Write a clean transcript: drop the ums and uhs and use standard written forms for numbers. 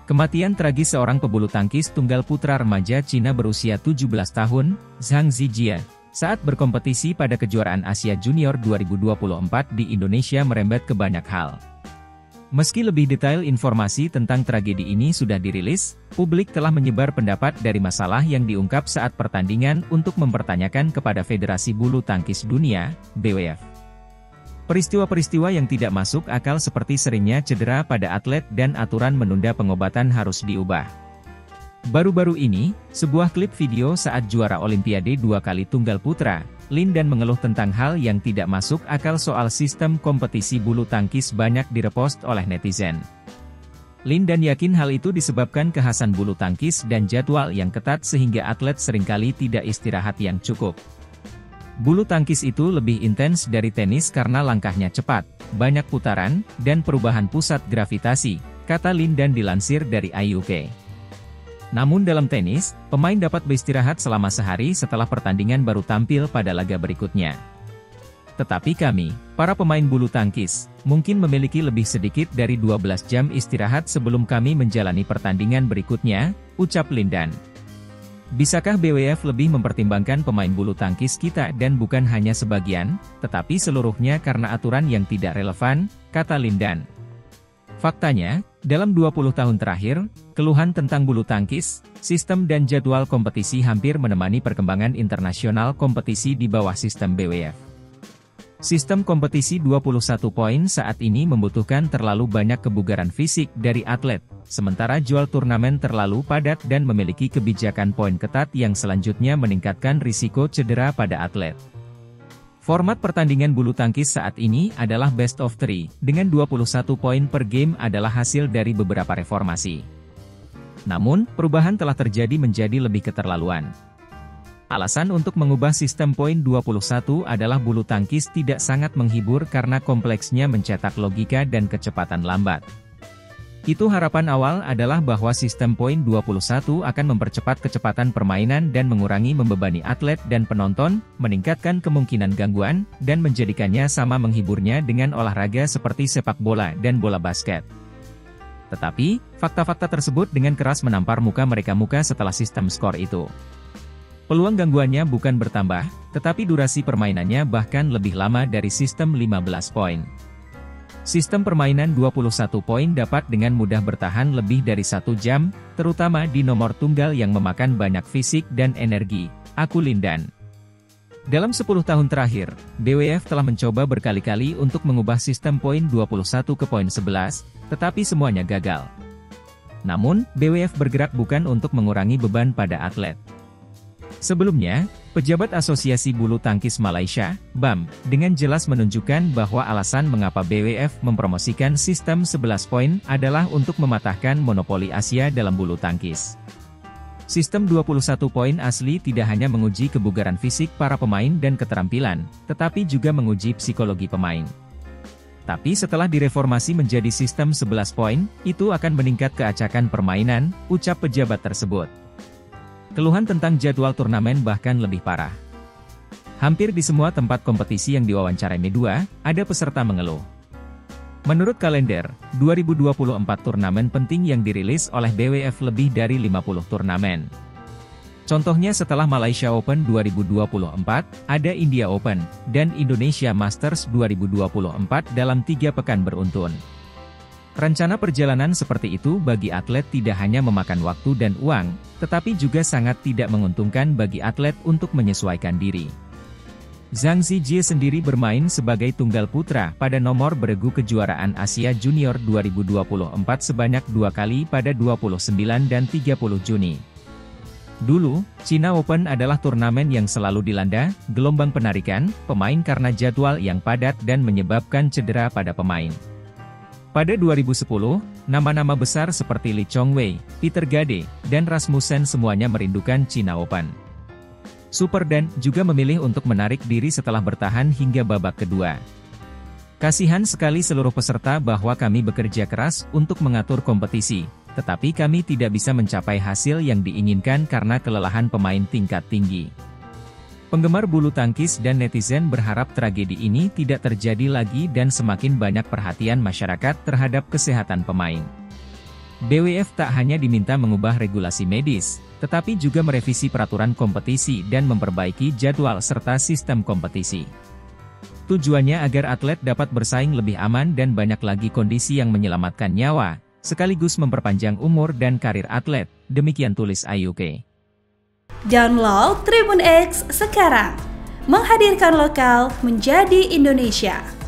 Kematian tragis seorang pebulu tangkis tunggal putra remaja Cina berusia 17 tahun, Zhang Zijie, saat berkompetisi pada kejuaraan Asia Junior 2024 di Indonesia merembet ke banyak hal. Meski lebih detail informasi tentang tragedi ini sudah dirilis, publik telah menyebar pendapat dari masalah yang diungkap saat pertandingan untuk mempertanyakan kepada Federasi Bulu Tangkis Dunia, BWF. Peristiwa-peristiwa yang tidak masuk akal seperti seringnya cedera pada atlet dan aturan menunda pengobatan harus diubah. Baru-baru ini, sebuah klip video saat juara Olimpiade 2 kali tunggal putra, Lin Dan mengeluh tentang hal yang tidak masuk akal soal sistem kompetisi bulu tangkis banyak direpost oleh netizen. Lin Dan yakin hal itu disebabkan kekhasan bulu tangkis dan jadwal yang ketat sehingga atlet seringkali tidak istirahat yang cukup. Bulu tangkis itu lebih intens dari tenis karena langkahnya cepat, banyak putaran, dan perubahan pusat gravitasi, kata Lin Dan dilansir dari IUK. Namun dalam tenis, pemain dapat beristirahat selama sehari setelah pertandingan baru tampil pada laga berikutnya. Tetapi kami, para pemain bulu tangkis, mungkin memiliki lebih sedikit dari 12 jam istirahat sebelum kami menjalani pertandingan berikutnya, ucap Lin Dan. Bisakah BWF lebih mempertimbangkan pemain bulu tangkis kita dan bukan hanya sebagian, tetapi seluruhnya karena aturan yang tidak relevan, kata Lin Dan. Faktanya, dalam 20 tahun terakhir, keluhan tentang bulu tangkis, sistem dan jadwal kompetisi hampir menemani perkembangan internasional kompetisi di bawah sistem BWF. Sistem kompetisi 21 poin saat ini membutuhkan terlalu banyak kebugaran fisik dari atlet, sementara jual turnamen terlalu padat dan memiliki kebijakan poin ketat yang selanjutnya meningkatkan risiko cedera pada atlet. Format pertandingan bulu tangkis saat ini adalah best of 3, dengan 21 poin per game adalah hasil dari beberapa reformasi. Namun, perubahan telah terjadi menjadi lebih keterlaluan. Alasan untuk mengubah sistem poin 21 adalah bulu tangkis tidak sangat menghibur karena kompleksnya mencetak logika dan kecepatan lambat. Itu harapan awal adalah bahwa sistem poin 21 akan mempercepat kecepatan permainan dan mengurangi membebani atlet dan penonton, meningkatkan kemungkinan gangguan, dan menjadikannya sama menghiburnya dengan olahraga seperti sepak bola dan bola basket. Tetapi, fakta-fakta tersebut dengan keras menampar muka mereka setelah sistem skor itu. Peluang gangguannya bukan bertambah, tetapi durasi permainannya bahkan lebih lama dari sistem 15 poin. Sistem permainan 21 poin dapat dengan mudah bertahan lebih dari 1 jam, terutama di nomor tunggal yang memakan banyak fisik dan energi, aku Lin Dan. Dalam 10 tahun terakhir, BWF telah mencoba berkali-kali untuk mengubah sistem poin 21 ke poin 11, tetapi semuanya gagal. Namun, BWF bergerak bukan untuk mengurangi beban pada atlet. Sebelumnya, pejabat Asosiasi Bulu Tangkis Malaysia, BAM, dengan jelas menunjukkan bahwa alasan mengapa BWF mempromosikan sistem 11 poin adalah untuk mematahkan monopoli Asia dalam bulu tangkis. Sistem 21 poin asli tidak hanya menguji kebugaran fisik para pemain dan keterampilan, tetapi juga menguji psikologi pemain. Tapi setelah direformasi menjadi sistem 11 poin, itu akan meningkat keacakan permainan, ucap pejabat tersebut. Keluhan tentang jadwal turnamen bahkan lebih parah. Hampir di semua tempat kompetisi yang diwawancarai media, ada peserta mengeluh. Menurut kalender, 2024 turnamen penting yang dirilis oleh BWF lebih dari 50 turnamen. Contohnya setelah Malaysia Open 2024, ada India Open, dan Indonesia Masters 2024 dalam 3 pekan beruntun. Rencana perjalanan seperti itu bagi atlet tidak hanya memakan waktu dan uang, tetapi juga sangat tidak menguntungkan bagi atlet untuk menyesuaikan diri. Zhang Zijie sendiri bermain sebagai tunggal putra pada nomor beregu kejuaraan Asia Junior 2024 sebanyak 2 kali pada 29 dan 30 Juni. Dulu, China Open adalah turnamen yang selalu dilanda gelombang penarikan pemain karena jadwal yang padat dan menyebabkan cedera pada pemain. Pada 2010, nama-nama besar seperti Lee Chong Wei, Peter Gade, dan Rasmussen semuanya merindukan China Open. Super Dan juga memilih untuk menarik diri setelah bertahan hingga babak kedua. Kasihan sekali seluruh peserta bahwa kami bekerja keras untuk mengatur kompetisi, tetapi kami tidak bisa mencapai hasil yang diinginkan karena kelelahan pemain tingkat tinggi. Penggemar bulu tangkis dan netizen berharap tragedi ini tidak terjadi lagi dan semakin banyak perhatian masyarakat terhadap kesehatan pemain. BWF tak hanya diminta mengubah regulasi medis, tetapi juga merevisi peraturan kompetisi dan memperbaiki jadwal serta sistem kompetisi. Tujuannya agar atlet dapat bersaing lebih aman dan banyak lagi kondisi yang menyelamatkan nyawa, sekaligus memperpanjang umur dan karir atlet, demikian tulis IUK. Download Tribun X sekarang, menghadirkan lokal menjadi Indonesia.